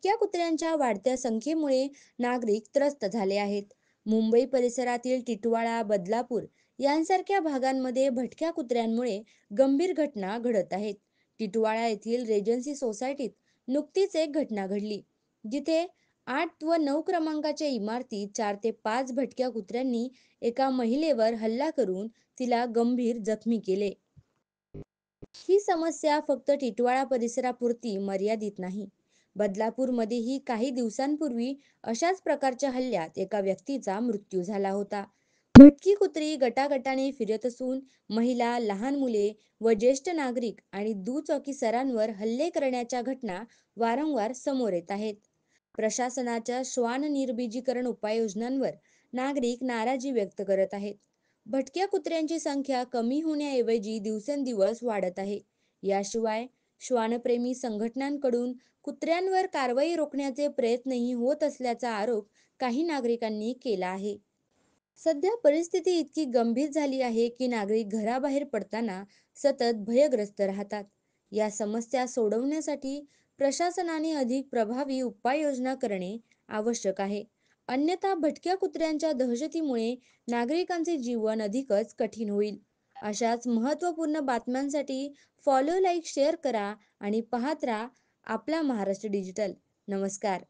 भटक्या कुत्र्यांच्या वाढत्या संख्येमुळे नागरिक त्रस्त झाले आहेत. मुंबई परिसरातील टिटवाळा, बदलापूर यांसारख्या भागांमध्ये भटक्या कुत्र्यांमुळे गंभीर घटना घडत आहेत. टिटवाळा येथील रेजन्सी सोसायटीत नुकतीच एक घटना घडली, जिथे 8 व 9 क्रमांकाच्या इमारतीत 4 ते 5 भटक्या कुत्र्यांनी एका महिलेवर हल्ला करून तिला गंभीर जखमी केले. ही समस्या फक्त टिटवाळा परिसरापुरती मर्यादित नाही. बदलापूरमध्येही काही दिवसांपूर्वी अशाच प्रकारच्या हल्ल्यात एका व्यक्तीचा मृत्यू झाला होता. भटकी कुत्री गटागटाने फिरत असून महिला, लहान मुले व ज्येष्ठ नागरिक आणि दुचाकीस्वारांवर हल्ले करण्याच्या घटना वारंवार समोर येत आहेत. प्रशासनाच्या श्वान निर्बीजीकरण उपाययोजनांवर नागरिक नाराजी व्यक्त करत आहेत. भटक्या कुत्र्यांची संख्या कमी होण्याऐवजी दिवसेंदिवस वाढत आहे. याशिवाय श्वानप्रेमी संघटनांकडून कुत्र्यांवर कारवाई रोखण्याचे प्रयत्नही होत असल्याचा आरोप काही नागरिकांनी केला आहे. सध्या परिस्थिती इतकी गंभीर झाली आहे की नागरिक घराबाहेर पडताना सतत भयग्रस्त राहतात. या समस्या सोडवण्यासाठी प्रशासनाने अधिक प्रभावी उपाययोजना करणे आवश्यक आहे. अन्यथा भटक्या कुत्र्यांच्या दहशतीमुळे नागरिकांचे जीवन अधिकच कठीण होईल. अशाच महत्त्वपूर्ण बातम्यांसाठी फॉलो, लाईक, शेअर करा आणि पाहत राहा आपला महाराष्ट्र डिजिटल. नमस्कार.